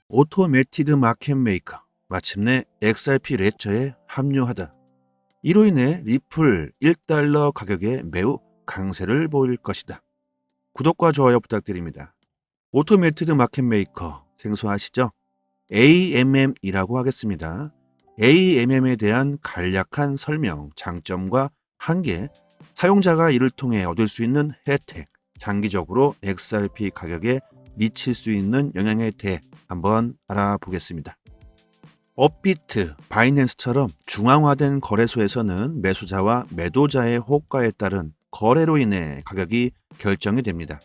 오토매티드 마켓 메이커 마침내 XRP 레저에 합류하다. 이로 인해 리플 1달러 가격에 매우 강세를 보일 것이다. 구독과 좋아요 부탁드립니다. 오토매티드 마켓 메이커 생소하시죠? AMM이라고 하겠습니다. AMM에 대한 간략한 설명, 장점과 한계, 사용자가 이를 통해 얻을 수 있는 혜택, 장기적으로 XRP 가격에 미칠 수 있는 영향에 대해 한번 알아보겠습니다. 업비트, 바이낸스처럼 중앙화된 거래소에서는 매수자와 매도자의 호가에 따른 거래로 인해 가격이 결정이 됩니다.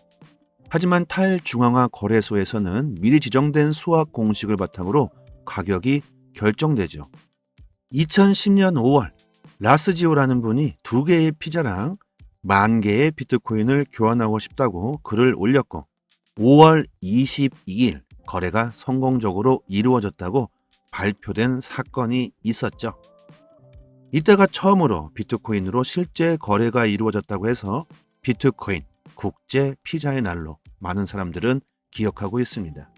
하지만 탈중앙화 거래소에서는 미리 지정된 수학 공식을 바탕으로 가격이 결정되죠. 2010년 5월 라스지오라는 분이 2개의 피자랑 10,000개의 비트코인을 교환하고 싶다고 글을 올렸고 5월 22일 거래가 성공적으로 이루어졌다고 발표된 사건이 있었죠. 이때가 처음으로 비트코인으로 실제 거래가 이루어졌다고 해서 비트코인 국제 피자의 날로 많은 사람들은 기억하고 있습니다.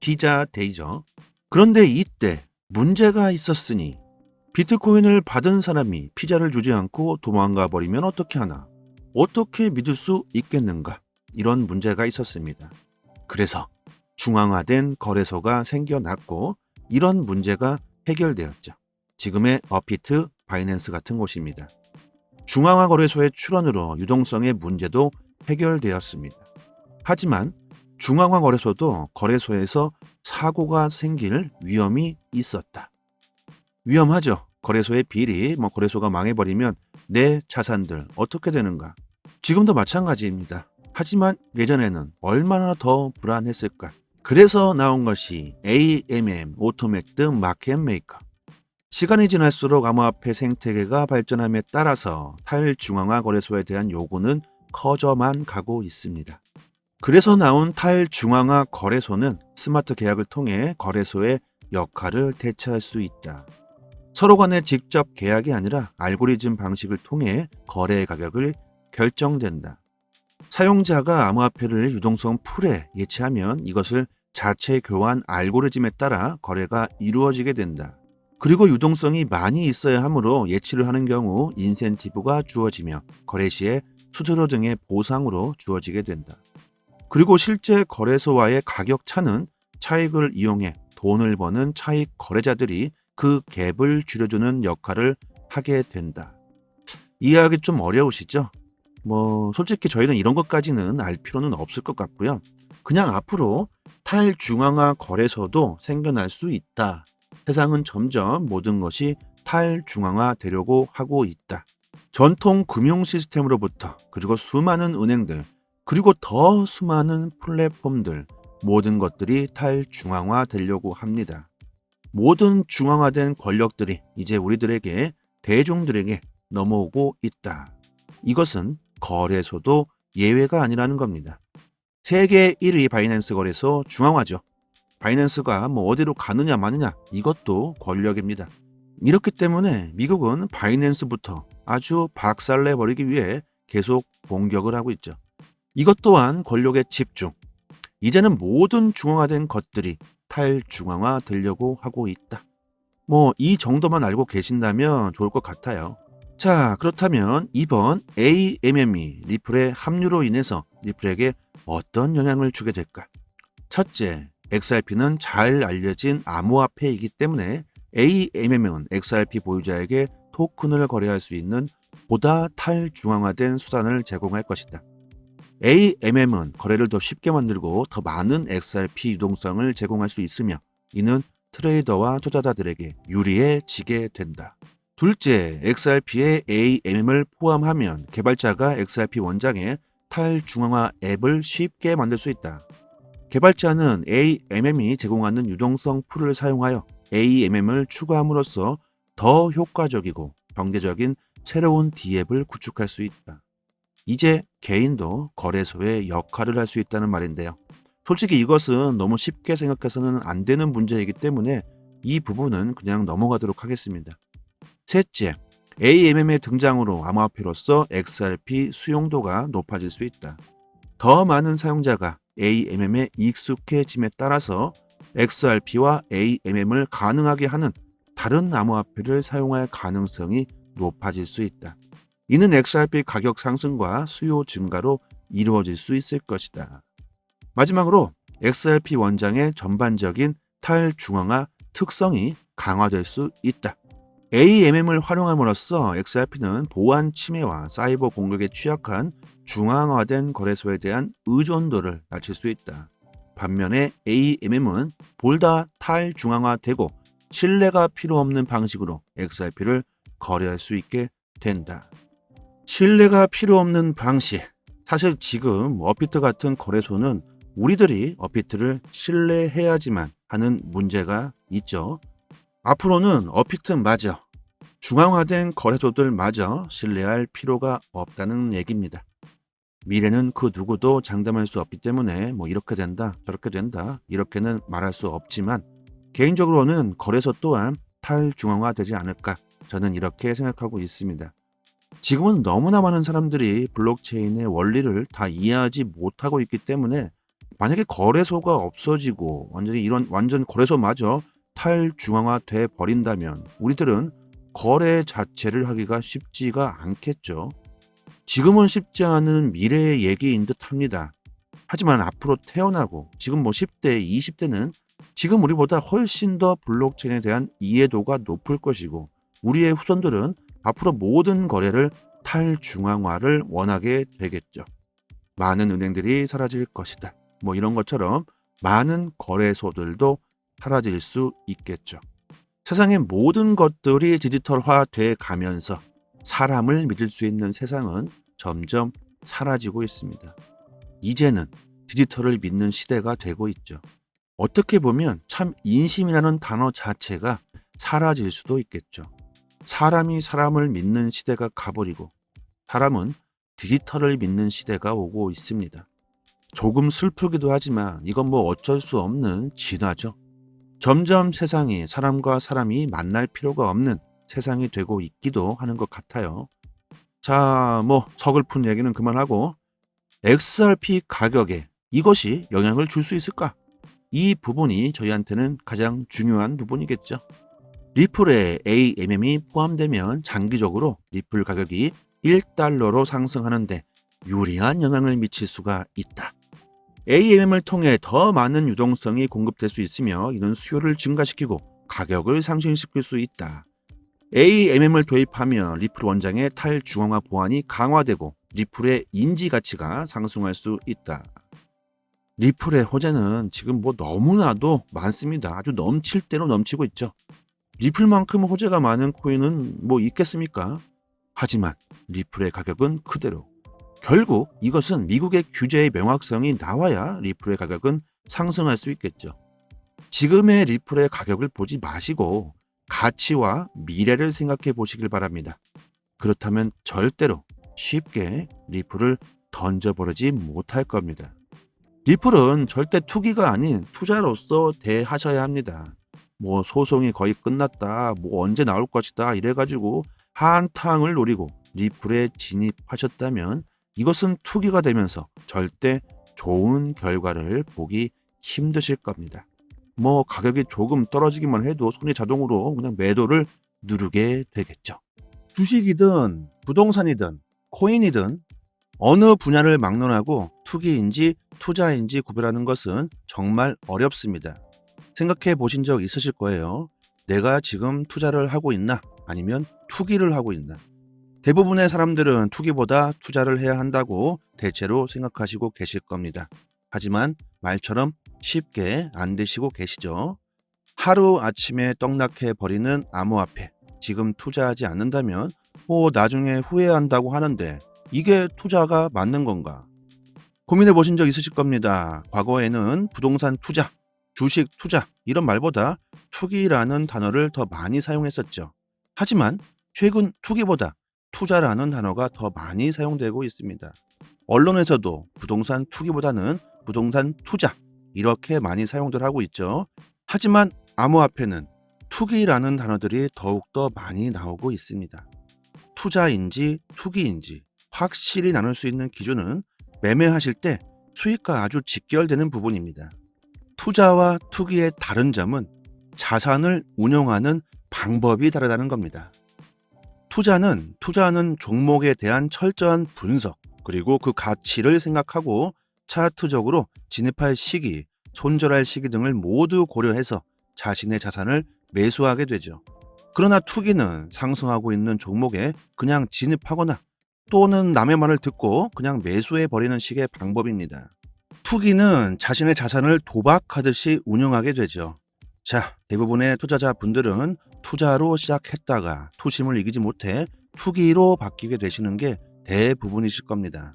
피자 데이죠. 그런데 이때 문제가 있었으니 비트코인을 받은 사람이 피자를 주지 않고 도망가 버리면 어떻게 하나? 어떻게 믿을 수 있겠는가? 이런 문제가 있었습니다. 그래서 중앙화된 거래소가 생겨났고 이런 문제가 해결되었죠. 지금의 업비트, 바이낸스 같은 곳입니다. 중앙화 거래소의 출원으로 유동성의 문제도 해결되었습니다. 하지만 중앙화 거래소도 거래소에서 사고가 생길 위험이 있었다. 위험하죠. 거래소의 비리, 거래소가 망해버리면 내 자산들 어떻게 되는가? 지금도 마찬가지입니다. 하지만 예전에는 얼마나 더 불안했을까? 그래서 나온 것이 AMM, 오토매티드 마켓 메이커. 시간이 지날수록 암호화폐 생태계가 발전함에 따라서 탈중앙화 거래소에 대한 요구는 커져만 가고 있습니다. 그래서 나온 탈중앙화 거래소는 스마트 계약을 통해 거래소의 역할을 대체할 수 있다. 서로 간의 직접 계약이 아니라 알고리즘 방식을 통해 거래 가격을 결정된다. 사용자가 암호화폐를 유동성 풀에 예치하면 이것을 자체 교환 알고리즘에 따라 거래가 이루어지게 된다. 그리고 유동성이 많이 있어야 하므로 예치를 하는 경우 인센티브가 주어지며 거래 시에 수수료 등의 보상으로 주어지게 된다. 그리고 실제 거래소와의 가격 차는 차익을 이용해 돈을 버는 차익 거래자들이 그 갭을 줄여주는 역할을 하게 된다. 이해하기 좀 어려우시죠? 솔직히 저희는 이런 것까지는 알 필요는 없을 것 같고요. 그냥 앞으로 탈중앙화 거래소도 생겨날 수 있다. 세상은 점점 모든 것이 탈중앙화 되려고 하고 있다. 전통 금융 시스템으로부터 그리고 수많은 은행들 그리고 더 수많은 플랫폼들 모든 것들이 탈중앙화 되려고 합니다. 모든 중앙화된 권력들이 이제 우리들에게 대중들에게 넘어오고 있다. 이것은 거래소도 예외가 아니라는 겁니다. 세계 1위 바이낸스 거래소 중앙화죠. 바이낸스가 어디로 가느냐 마느냐 이것도 권력입니다. 이렇기 때문에 미국은 바이낸스부터 아주 박살내버리기 위해 계속 공격을 하고 있죠. 이것 또한 권력의 집중. 이제는 모든 중앙화된 것들이 탈중앙화 되려고 하고 있다. 이 정도만 알고 계신다면 좋을 것 같아요. 자, 그렇다면 이번 AMM이 리플의 합류로 인해서 리플에게 어떤 영향을 주게 될까? 첫째, XRP는 잘 알려진 암호화폐이기 때문에 AMM은 XRP 보유자에게 토큰을 거래할 수 있는 보다 탈중앙화된 수단을 제공할 것이다. AMM은 거래를 더 쉽게 만들고 더 많은 XRP 유동성을 제공할 수 있으며 이는 트레이더와 투자자들에게 유리해지게 된다. 둘째, XRP에 AMM을 포함하면 개발자가 XRP 원장에 탈중앙화 앱을 쉽게 만들 수 있다. 개발자는 AMM이 제공하는 유동성 풀을 사용하여 AMM을 추가함으로써 더 효과적이고 경제적인 새로운 D앱을 구축할 수 있다. 이제 개인도 거래소의 역할을 할 수 있다는 말인데요. 솔직히 이것은 너무 쉽게 생각해서는 안 되는 문제이기 때문에 이 부분은 그냥 넘어가도록 하겠습니다. 셋째, AMM의 등장으로 암호화폐로서 XRP 수용도가 높아질 수 있다. 더 많은 사용자가 AMM에 익숙해짐에 따라서 XRP와 AMM을 가능하게 하는 다른 암호화폐를 사용할 가능성이 높아질 수 있다. 이는 XRP 가격 상승과 수요 증가로 이루어질 수 있을 것이다. 마지막으로 XRP 원장의 전반적인 탈중앙화 특성이 강화될 수 있다. AMM을 활용함으로써 XRP는 보안 침해와 사이버 공격에 취약한 중앙화된 거래소에 대한 의존도를 낮출 수 있다. 반면에 AMM은 보다 탈중앙화되고 신뢰가 필요 없는 방식으로 XRP를 거래할 수 있게 된다. 신뢰가 필요 없는 방식. 사실 지금 업비트 같은 거래소는 우리들이 업비트를 신뢰해야지만 하는 문제가 있죠. 앞으로는 업비트마저 중앙화된 거래소들마저 신뢰할 필요가 없다는 얘기입니다. 미래는 그 누구도 장담할 수 없기 때문에 이렇게 된다, 저렇게 된다, 이렇게는 말할 수 없지만 개인적으로는 거래소 또한 탈중앙화되지 않을까 저는 이렇게 생각하고 있습니다. 지금은 너무나 많은 사람들이 블록체인의 원리를 다 이해하지 못하고 있기 때문에 만약에 거래소가 없어지고 완전히 이런 완전 거래소마저 탈중앙화돼 버린다면 우리들은 거래 자체를 하기가 쉽지가 않겠죠. 지금은 쉽지 않은 미래의 얘기인 듯 합니다. 하지만 앞으로 태어나고 지금 10대, 20대는 지금 우리보다 훨씬 더 블록체인에 대한 이해도가 높을 것이고 우리의 후손들은 앞으로 모든 거래를 탈중앙화를 원하게 되겠죠. 많은 은행들이 사라질 것이다. 이런 것처럼 많은 거래소들도 사라질 수 있겠죠. 세상의 모든 것들이 디지털화돼 가면서 사람을 믿을 수 있는 세상은 점점 사라지고 있습니다. 이제는 디지털을 믿는 시대가 되고 있죠. 어떻게 보면 참 인심이라는 단어 자체가 사라질 수도 있겠죠. 사람이 사람을 믿는 시대가 가버리고 사람은 디지털을 믿는 시대가 오고 있습니다. 조금 슬프기도 하지만 이건 어쩔 수 없는 진화죠. 점점 세상이 사람과 사람이 만날 필요가 없는 세상이 되고 있기도 하는 것 같아요. 자, 서글픈 얘기는 그만하고 XRP 가격에 이것이 영향을 줄 수 있을까? 이 부분이 저희한테는 가장 중요한 부분이겠죠. 리플에 AMM이 포함되면 장기적으로 리플 가격이 1달러로 상승하는데 유리한 영향을 미칠 수가 있다. AMM을 통해 더 많은 유동성이 공급될 수 있으며 이는 수요를 증가시키고 가격을 상승시킬 수 있다. AMM을 도입하면 리플 원장의 탈중앙화 보안이 강화되고 리플의 인지 가치가 상승할 수 있다. 리플의 호재는 지금 너무나도 많습니다. 아주 넘칠 대로 넘치고 있죠. 리플만큼 호재가 많은 코인은 있겠습니까? 하지만 리플의 가격은 그대로. 결국 이것은 미국의 규제의 명확성이 나와야 리플의 가격은 상승할 수 있겠죠. 지금의 리플의 가격을 보지 마시고 가치와 미래를 생각해 보시길 바랍니다. 그렇다면 절대로 쉽게 리플을 던져버리지 못할 겁니다. 리플은 절대 투기가 아닌 투자로서 대하셔야 합니다. 소송이 거의 끝났다, 언제 나올 것이다 이래가지고 한탕을 노리고 리플에 진입하셨다면 이것은 투기가 되면서 절대 좋은 결과를 보기 힘드실 겁니다. 가격이 조금 떨어지기만 해도 손이 자동으로 그냥 매도를 누르게 되겠죠. 주식이든 부동산이든 코인이든 어느 분야를 막론하고 투기인지 투자인지 구별하는 것은 정말 어렵습니다. 생각해 보신 적 있으실 거예요. 내가 지금 투자를 하고 있나? 아니면 투기를 하고 있나? 대부분의 사람들은 투기보다 투자를 해야 한다고 대체로 생각하시고 계실 겁니다. 하지만 말처럼 쉽게 안 되시고 계시죠? 하루 아침에 떡락해 버리는 암호화폐. 지금 투자하지 않는다면 나중에 후회한다고 하는데 이게 투자가 맞는 건가? 고민해 보신 적 있으실 겁니다. 과거에는 부동산 투자, 주식 투자 이런 말보다 투기라는 단어를 더 많이 사용했었죠. 하지만 최근 투기보다 투자라는 단어가 더 많이 사용되고 있습니다. 언론에서도 부동산 투기보다는 부동산 투자 이렇게 많이 사용들 하고 있죠. 하지만 암호화폐는 투기라는 단어들이 더욱더 많이 나오고 있습니다. 투자인지 투기인지 확실히 나눌 수 있는 기준은 매매하실 때 수익과 아주 직결되는 부분입니다. 투자와 투기의 다른 점은 자산을 운용하는 방법이 다르다는 겁니다. 투자는 투자하는 종목에 대한 철저한 분석, 그리고 그 가치를 생각하고 차트적으로 진입할 시기, 손절할 시기 등을 모두 고려해서 자신의 자산을 매수하게 되죠. 그러나 투기는 상승하고 있는 종목에 그냥 진입하거나 또는 남의 말을 듣고 그냥 매수해 버리는 식의 방법입니다. 투기는 자신의 자산을 도박하듯이 운영하게 되죠. 자, 대부분의 투자자분들은 투자로 시작했다가 투심을 이기지 못해 투기로 바뀌게 되시는 게 대부분이실 겁니다.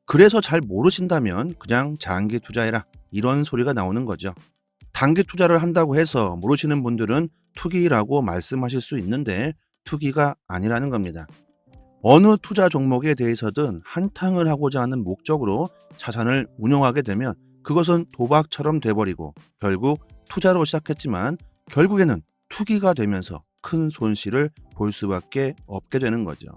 그래서 잘 모르신다면 그냥 장기 투자해라, 이런 소리가 나오는 거죠. 단기 투자를 한다고 해서 모르시는 분들은 투기라고 말씀하실 수 있는데 투기가 아니라는 겁니다. 어느 투자 종목에 대해서든 한탕을 하고자 하는 목적으로 자산을 운용하게 되면 그것은 도박처럼 돼버리고 결국 투자로 시작했지만 결국에는 투기가 되면서 큰 손실을 볼 수밖에 없게 되는 거죠.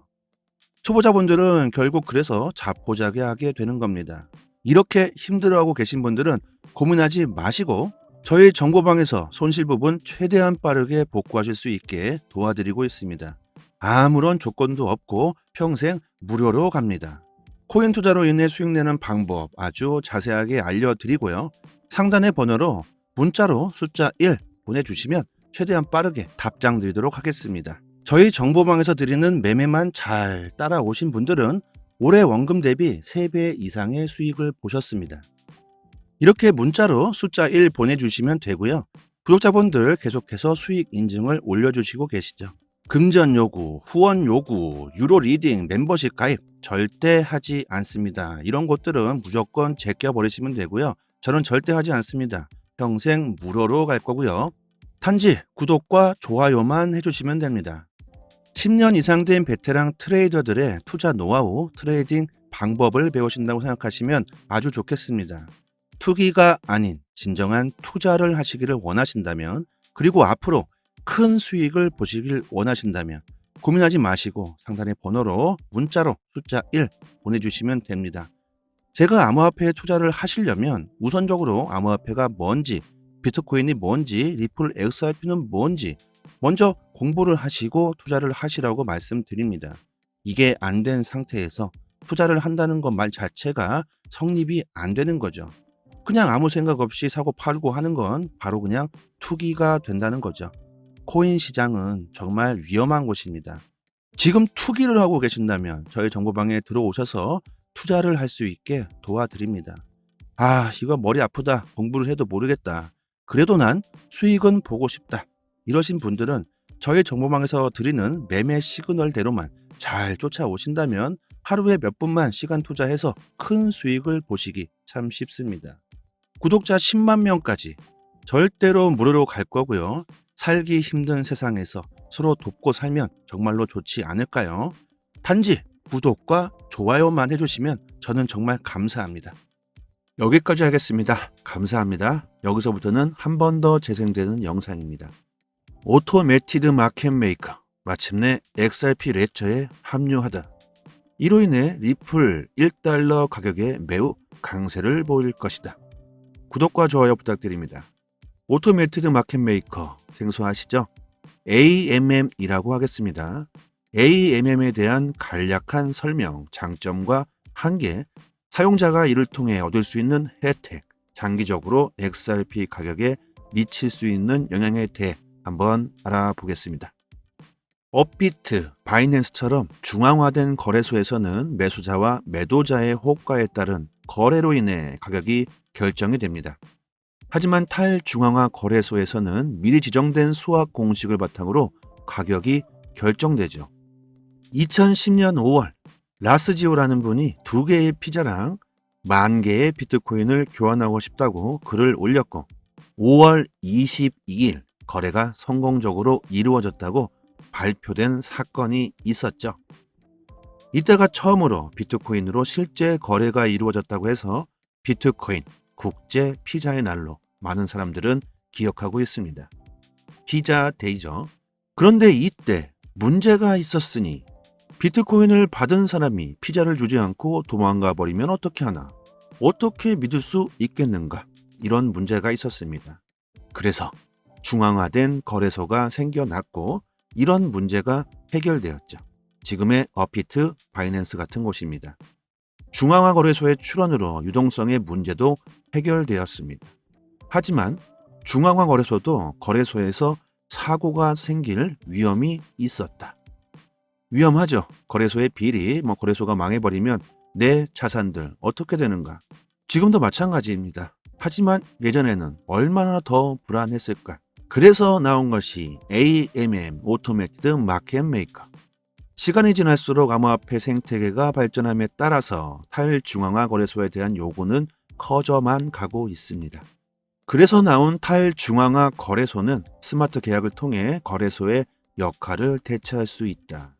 초보자분들은 결국 그래서 자포자기하게 되는 겁니다. 이렇게 힘들어하고 계신 분들은 고민하지 마시고 저희 정보방에서 손실 부분 최대한 빠르게 복구하실 수 있게 도와드리고 있습니다. 아무런 조건도 없고 평생 무료로 갑니다. 코인 투자로 인해 수익 내는 방법 아주 자세하게 알려드리고요. 상단의 번호로 문자로 숫자 1 보내주시면 최대한 빠르게 답장 드리도록 하겠습니다. 저희 정보방에서 드리는 매매만 잘 따라오신 분들은 올해 원금 대비 3배 이상의 수익을 보셨습니다. 이렇게 문자로 숫자 1 보내주시면 되고요. 구독자분들 계속해서 수익 인증을 올려주시고 계시죠. 금전 요구, 후원 요구, 유로 리딩, 멤버십 가입 절대 하지 않습니다. 이런 것들은 무조건 제껴버리시면 되고요. 저는 절대 하지 않습니다. 평생 무료로 갈 거고요. 단지 구독과 좋아요만 해주시면 됩니다. 10년 이상 된 베테랑 트레이더들의 투자 노하우, 트레이딩 방법을 배우신다고 생각하시면 아주 좋겠습니다. 투기가 아닌 진정한 투자를 하시기를 원하신다면, 그리고 앞으로 큰 수익을 보시길 원하신다면 고민하지 마시고 상단의 번호로 문자로 숫자 1 보내주시면 됩니다. 제가 암호화폐에 투자를 하시려면 우선적으로 암호화폐가 뭔지, 비트코인이 뭔지, 리플 XRP는 뭔지 먼저 공부를 하시고 투자를 하시라고 말씀드립니다. 이게 안 된 상태에서 투자를 한다는 것 말 자체가 성립이 안 되는 거죠. 그냥 아무 생각 없이 사고 팔고 하는 건 바로 그냥 투기가 된다는 거죠. 코인 시장은 정말 위험한 곳입니다. 지금 투기를 하고 계신다면 저희 정보방에 들어오셔서 투자를 할 수 있게 도와드립니다. 아, 이거 머리 아프다, 공부를 해도 모르겠다, 그래도 난 수익은 보고 싶다, 이러신 분들은 저희 정보방에서 드리는 매매 시그널대로만 잘 쫓아오신다면 하루에 몇 분만 시간 투자해서 큰 수익을 보시기 참 쉽습니다. 구독자 10만 명까지 절대로 무료로 갈 거고요. 살기 힘든 세상에서 서로 돕고 살면 정말로 좋지 않을까요? 단지 구독과 좋아요만 해주시면 저는 정말 감사합니다. 여기까지 하겠습니다. 감사합니다. 여기서부터는 한 번 더 재생되는 영상입니다. 오토매티드 마켓 메이커, 마침내 XRP 레처에 합류하다. 이로 인해 리플 1달러 가격에 매우 강세를 보일 것이다. 구독과 좋아요 부탁드립니다. 오토매티드 마켓 메이커 생소하시죠? AMM이라고 하겠습니다. AMM에 대한 간략한 설명, 장점과 한계, 사용자가 이를 통해 얻을 수 있는 혜택, 장기적으로 XRP 가격에 미칠 수 있는 영향에 대해 한번 알아보겠습니다. 업비트, 바이낸스처럼 중앙화된 거래소에서는 매수자와 매도자의 호가에 따른 거래로 인해 가격이 결정이 됩니다. 하지만 탈중앙화 거래소에서는 미리 지정된 수학 공식을 바탕으로 가격이 결정되죠. 2010년 5월 라스지오라는 분이 2개의 피자랑 10,000개의 비트코인을 교환하고 싶다고 글을 올렸고 5월 22일 거래가 성공적으로 이루어졌다고 발표된 사건이 있었죠. 이때가 처음으로 비트코인으로 실제 거래가 이루어졌다고 해서 비트코인 국제 피자의 날로 많은 사람들은 기억하고 있습니다. 피자 데이죠. 그런데 이때 문제가 있었으니 비트코인을 받은 사람이 피자를 주지 않고 도망가 버리면 어떻게 하나? 어떻게 믿을 수 있겠는가? 이런 문제가 있었습니다. 그래서 중앙화된 거래소가 생겨났고 이런 문제가 해결되었죠. 지금의 업비트, 바이낸스 같은 곳입니다. 중앙화 거래소의 출원으로 유동성의 문제도 해결되었습니다. 하지만 중앙화 거래소도 거래소에서 사고가 생길 위험이 있었다. 위험하죠. 거래소의 비리, 거래소가 망해버리면 내 자산들 어떻게 되는가? 지금도 마찬가지입니다. 하지만 예전에는 얼마나 더 불안했을까? 그래서 나온 것이 AMM, 오토매티드 마켓 메이커. 시간이 지날수록 암호화폐 생태계가 발전함에 따라서 탈중앙화 거래소에 대한 요구는 커져만 가고 있습니다. 그래서 나온 탈중앙화 거래소는 스마트 계약을 통해 거래소의 역할을 대체할 수 있다.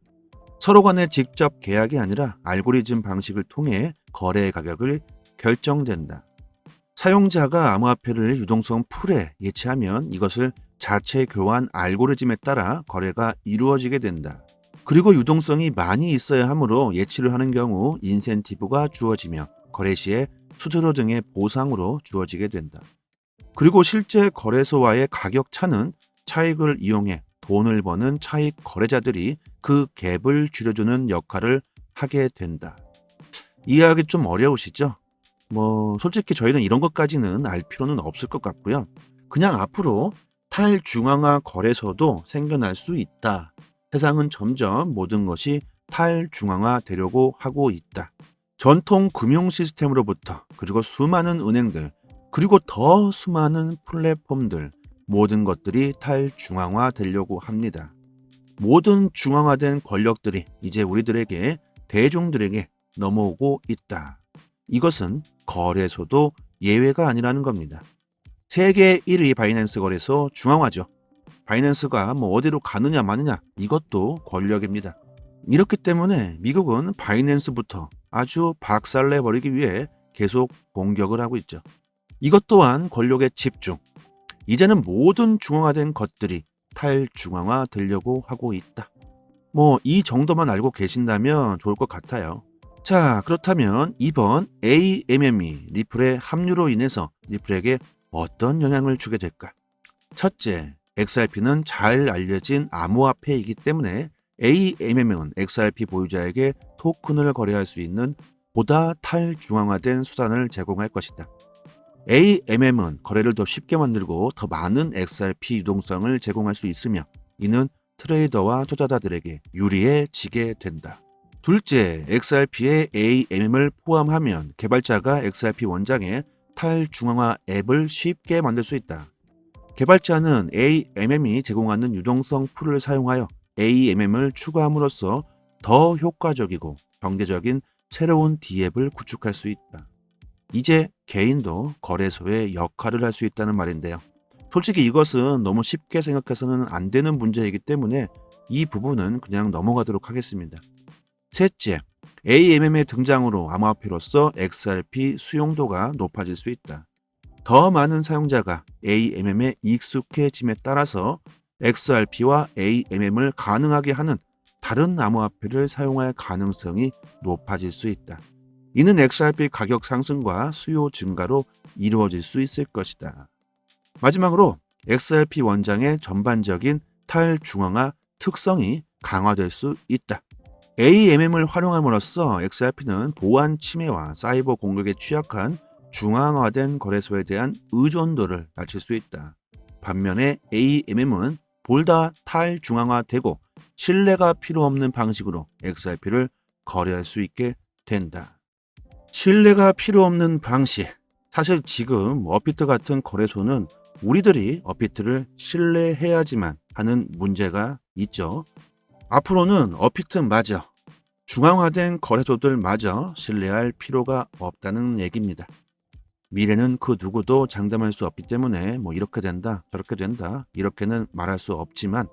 서로 간의 직접 계약이 아니라 알고리즘 방식을 통해 거래 가격을 결정된다. 사용자가 암호화폐를 유동성 풀에 예치하면 이것을 자체 교환 알고리즘에 따라 거래가 이루어지게 된다. 그리고 유동성이 많이 있어야 하므로 예치를 하는 경우 인센티브가 주어지며 거래 시에 수수료 등의 보상으로 주어지게 된다. 그리고 실제 거래소와의 가격 차는 차익을 이용해 돈을 버는 차익 거래자들이 그 갭을 줄여주는 역할을 하게 된다. 이해하기 좀 어려우시죠? 솔직히 저희는 이런 것까지는 알 필요는 없을 것 같고요. 그냥 앞으로 탈중앙화 거래소도 생겨날 수 있다. 세상은 점점 모든 것이 탈중앙화 되려고 하고 있다. 전통 금융 시스템으로부터 그리고 수많은 은행들 그리고 더 수많은 플랫폼들 모든 것들이 탈중앙화 되려고 합니다. 모든 중앙화된 권력들이 이제 우리들에게 대중들에게 넘어오고 있다. 이것은 거래소도 예외가 아니라는 겁니다. 세계 1위 바이낸스 거래소 중앙화죠. 바이낸스가 어디로 가느냐 마느냐 이것도 권력입니다. 이렇기 때문에 미국은 바이낸스부터 아주 박살내버리기 위해 계속 공격을 하고 있죠. 이것 또한 권력의 집중. 이제는 모든 중앙화된 것들이 탈중앙화 되려고 하고 있다. 이 정도만 알고 계신다면 좋을 것 같아요. 자, 그렇다면 이번 AMM이 리플의 합류로 인해서 리플에게 어떤 영향을 주게 될까? 첫째, XRP는 잘 알려진 암호화폐이기 때문에 AMM은 XRP 보유자에게 토큰을 거래할 수 있는 보다 탈중앙화된 수단을 제공할 것이다. AMM은 거래를 더 쉽게 만들고 더 많은 XRP 유동성을 제공할 수 있으며 이는 트레이더와 투자자들에게 유리해지게 된다. 둘째, XRP에 AMM을 포함하면 개발자가 XRP 원장에 탈중앙화 앱을 쉽게 만들 수 있다. 개발자는 AMM이 제공하는 유동성 풀을 사용하여 AMM을 추가함으로써 더 효과적이고 경제적인 새로운 D앱을 구축할 수 있다. 이제 개인도 거래소의 역할을 할 수 있다는 말인데요. 솔직히 이것은 너무 쉽게 생각해서는 안 되는 문제이기 때문에 이 부분은 그냥 넘어가도록 하겠습니다. 셋째, AMM의 등장으로 암호화폐로서 XRP 수용도가 높아질 수 있다. 더 많은 사용자가 AMM에 익숙해짐에 따라서 XRP와 AMM을 가능하게 하는 다른 암호화폐를 사용할 가능성이 높아질 수 있다. 이는 XRP 가격 상승과 수요 증가로 이루어질 수 있을 것이다. 마지막으로 XRP 원장의 전반적인 탈중앙화 특성이 강화될 수 있다. AMM을 활용함으로써 XRP는 보안 침해와 사이버 공격에 취약한 중앙화된 거래소에 대한 의존도를 낮출 수 있다. 반면에 AMM은 보다 탈중앙화되고 신뢰가 필요 없는 방식으로 XRP를 거래할 수 있게 된다. 신뢰가 필요 없는 방식. 사실 지금 업비트 같은 거래소는 우리들이 업비트를 신뢰해야지만 하는 문제가 있죠. 앞으로는 업비트마저 중앙화된 거래소들마저 신뢰할 필요가 없다는 얘기입니다. 미래는 그 누구도 장담할 수 없기 때문에 이렇게 된다 저렇게 된다 이렇게는 말할 수 없지만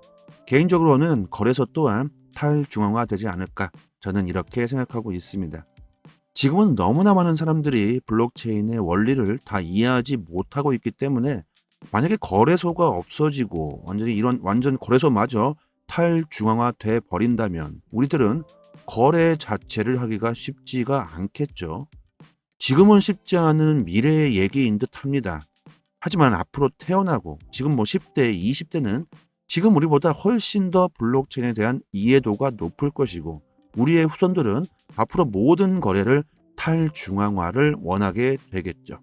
개인적으로는 거래소 또한 탈중앙화되지 않을까 저는 이렇게 생각하고 있습니다. 지금은 너무나 많은 사람들이 블록체인의 원리를 다 이해하지 못하고 있기 때문에 만약에 거래소가 없어지고 완전 거래소마저 탈중앙화 돼 버린다면 우리들은 거래 자체를 하기가 쉽지가 않겠죠. 지금은 쉽지 않은 미래의 얘기인 듯 합니다. 하지만 앞으로 태어나고 지금 10대, 20대는 지금 우리보다 훨씬 더 블록체인에 대한 이해도가 높을 것이고 우리의 후손들은 앞으로 모든 거래를 탈중앙화를 원하게 되겠죠.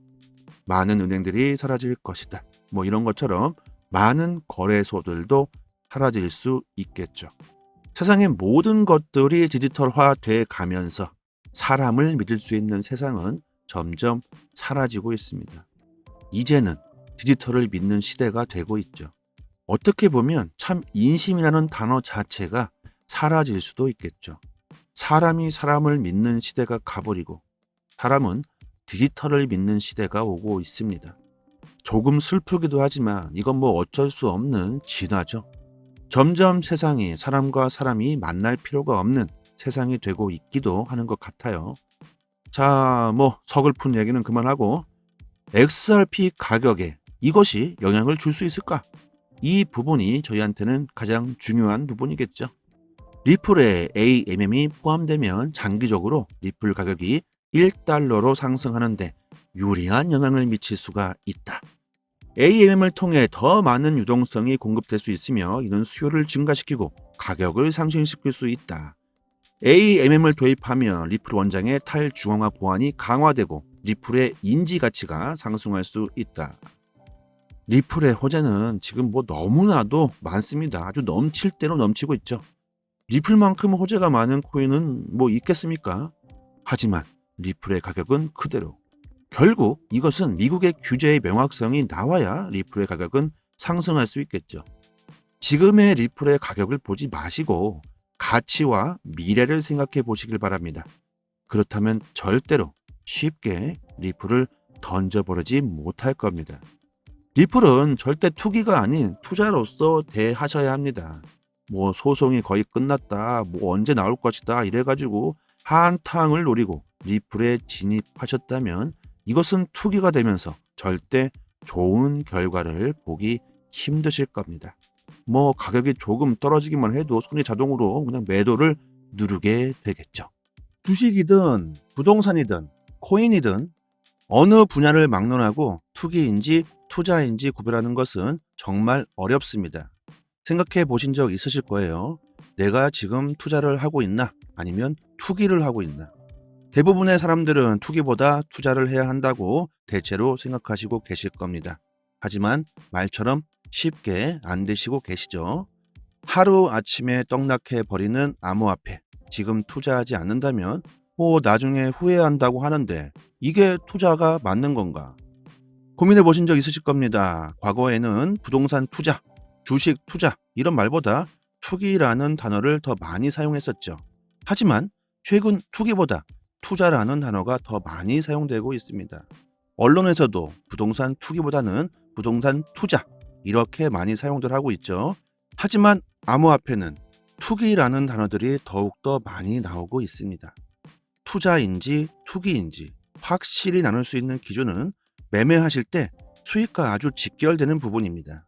많은 은행들이 사라질 것이다. 이런 것처럼 많은 거래소들도 사라질 수 있겠죠. 세상의 모든 것들이 디지털화 돼 가면서 사람을 믿을 수 있는 세상은 점점 사라지고 있습니다. 이제는 디지털을 믿는 시대가 되고 있죠. 어떻게 보면 참 인심이라는 단어 자체가 사라질 수도 있겠죠. 사람이 사람을 믿는 시대가 가버리고 사람은 디지털을 믿는 시대가 오고 있습니다. 조금 슬프기도 하지만 이건 어쩔 수 없는 진화죠. 점점 세상이 사람과 사람이 만날 필요가 없는 세상이 되고 있기도 하는 것 같아요. 자, 서글픈 얘기는 그만하고 XRP 가격에 이것이 영향을 줄 수 있을까? 이 부분이 저희한테는 가장 중요한 부분이겠죠. 리플에 AMM이 포함되면 장기적으로 리플 가격이 1달러로 상승하는데 유리한 영향을 미칠 수가 있다. AMM을 통해 더 많은 유동성이 공급될 수 있으며 이는 수요를 증가시키고 가격을 상승시킬 수 있다. AMM을 도입하면 리플 원장의 탈중앙화 보안이 강화되고 리플의 인지 가치가 상승할 수 있다. 리플의 호재는 지금 너무나도 많습니다. 아주 넘칠 대로 넘치고 있죠. 리플만큼 호재가 많은 코인은 있겠습니까? 하지만 리플의 가격은 그대로. 결국 이것은 미국의 규제의 명확성이 나와야 리플의 가격은 상승할 수 있겠죠. 지금의 리플의 가격을 보지 마시고 가치와 미래를 생각해 보시길 바랍니다. 그렇다면 절대로 쉽게 리플을 던져버리지 못할 겁니다. 리플은 절대 투기가 아닌 투자로서 대하셔야 합니다. 소송이 거의 끝났다, 언제 나올 것이다 이래가지고 한탕을 노리고 리플에 진입하셨다면 이것은 투기가 되면서 절대 좋은 결과를 보기 힘드실 겁니다. 가격이 조금 떨어지기만 해도 손이 자동으로 그냥 매도를 누르게 되겠죠. 주식이든 부동산이든 코인이든 어느 분야를 막론하고 투기인지 투자인지 구별하는 것은 정말 어렵습니다. 생각해 보신 적 있으실 거예요. 내가 지금 투자를 하고 있나? 아니면 투기를 하고 있나? 대부분의 사람들은 투기보다 투자를 해야 한다고 대체로 생각하시고 계실 겁니다. 하지만 말처럼 쉽게 안 되시고 계시죠. 하루 아침에 떡락해 버리는 암호화폐, 지금 투자하지 않는다면 나중에 후회한다고 하는데 이게 투자가 맞는 건가? 고민해 보신 적 있으실 겁니다. 과거에는 부동산 투자, 주식 투자 이런 말보다 투기라는 단어를 더 많이 사용했었죠. 하지만 최근 투기보다 투자라는 단어가 더 많이 사용되고 있습니다. 언론에서도 부동산 투기보다는 부동산 투자 이렇게 많이 사용들 하고 있죠. 하지만 암호화폐는 투기라는 단어들이 더욱더 많이 나오고 있습니다. 투자인지 투기인지 확실히 나눌 수 있는 기준은 매매하실 때 수익과 아주 직결되는 부분입니다.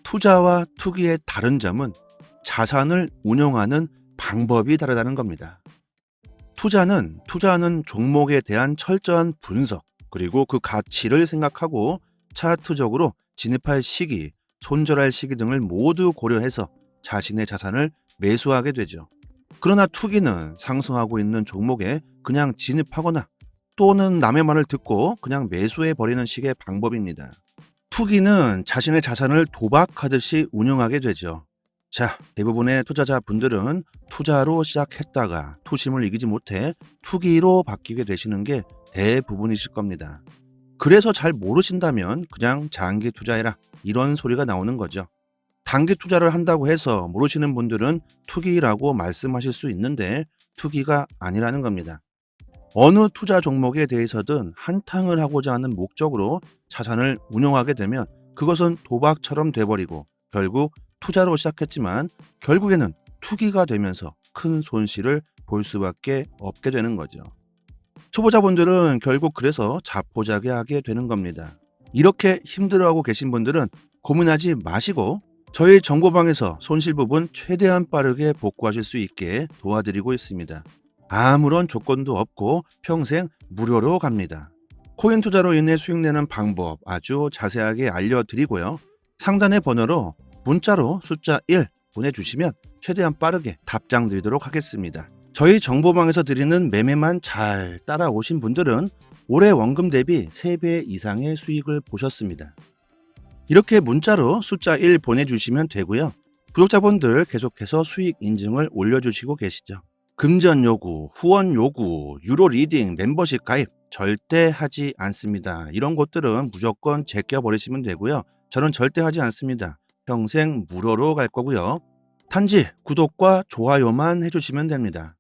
투자와 투기의 다른 점은 자산을 운용하는 방법이 다르다는 겁니다. 투자는 투자하는 종목에 대한 철저한 분석, 그리고 그 가치를 생각하고 차트적으로 진입할 시기, 손절할 시기 등을 모두 고려해서 자신의 자산을 매수하게 되죠. 그러나 투기는 상승하고 있는 종목에 그냥 진입하거나 또는 남의 말을 듣고 그냥 매수해버리는 식의 방법입니다. 투기는 자신의 자산을 도박하듯이 운영하게 되죠. 자, 대부분의 투자자분들은 투자로 시작했다가 투심을 이기지 못해 투기로 바뀌게 되시는 게 대부분이실 겁니다. 그래서 잘 모르신다면 그냥 장기 투자해라 이런 소리가 나오는 거죠. 단기 투자를 한다고 해서 모르시는 분들은 투기라고 말씀하실 수 있는데 투기가 아니라는 겁니다. 어느 투자 종목에 대해서든 한탕을 하고자 하는 목적으로 자산을 운용하게 되면 그것은 도박처럼 돼버리고 결국 투자로 시작했지만 결국에는 투기가 되면서 큰 손실을 볼 수밖에 없게 되는 거죠. 초보자분들은 결국 그래서 자포자기하게 되는 겁니다. 이렇게 힘들어하고 계신 분들은 고민하지 마시고 저희 정보방에서 손실 부분 최대한 빠르게 복구하실 수 있게 도와드리고 있습니다. 아무런 조건도 없고 평생 무료로 갑니다. 코인 투자로 인해 수익 내는 방법 아주 자세하게 알려드리고요. 상단의 번호로 문자로 숫자 1 보내주시면 최대한 빠르게 답장 드리도록 하겠습니다. 저희 정보방에서 드리는 매매만 잘 따라오신 분들은 올해 원금 대비 3배 이상의 수익을 보셨습니다. 이렇게 문자로 숫자 1 보내주시면 되고요. 구독자분들 계속해서 수익 인증을 올려주시고 계시죠. 금전 요구, 후원 요구, 유로 리딩, 멤버십 가입 절대 하지 않습니다. 이런 것들은 무조건 제껴버리시면 되고요. 저는 절대 하지 않습니다. 평생 무료로 갈 거고요. 단지 구독과 좋아요만 해주시면 됩니다.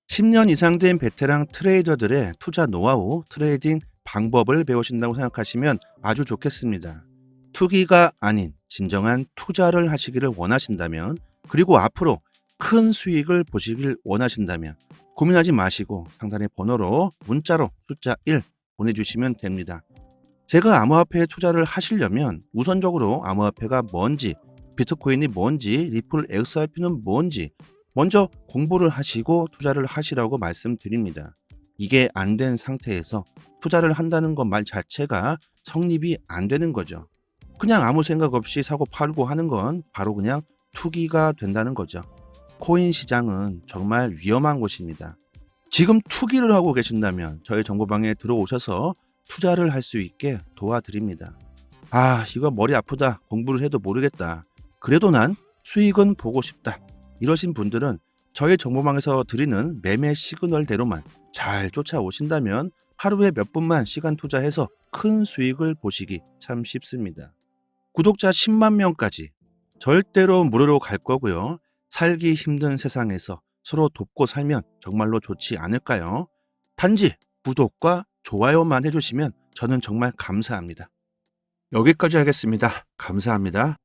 10년 이상 된 베테랑 트레이더들의 투자 노하우, 트레이딩 방법을 배우신다고 생각하시면 아주 좋겠습니다. 투기가 아닌 진정한 투자를 하시기를 원하신다면, 그리고 앞으로 큰 수익을 보시길 원하신다면 고민하지 마시고 상단의 번호로 문자로 숫자 1 보내주시면 됩니다. 제가 암호화폐에 투자를 하시려면 우선적으로 암호화폐가 뭔지, 비트코인이 뭔지, 리플 XRP는 뭔지 먼저 공부를 하시고 투자를 하시라고 말씀드립니다. 이게 안 된 상태에서 투자를 한다는 것 말 자체가 성립이 안 되는 거죠. 그냥 아무 생각 없이 사고 팔고 하는 건 바로 그냥 투기가 된다는 거죠. 코인 시장은 정말 위험한 곳입니다. 지금 투기를 하고 계신다면 저희 정보방에 들어오셔서 투자를 할 수 있게 도와드립니다. 아, 이거 머리 아프다. 공부를 해도 모르겠다. 그래도 난 수익은 보고 싶다. 이러신 분들은 저희 정보방에서 드리는 매매 시그널대로만 잘 쫓아오신다면 하루에 몇 분만 시간 투자해서 큰 수익을 보시기 참 쉽습니다. 구독자 10만 명까지 절대로 무료로 갈 거고요. 살기 힘든 세상에서 서로 돕고 살면 정말로 좋지 않을까요? 단지 구독과 좋아요만 해주시면 저는 정말 감사합니다. 여기까지 하겠습니다. 감사합니다.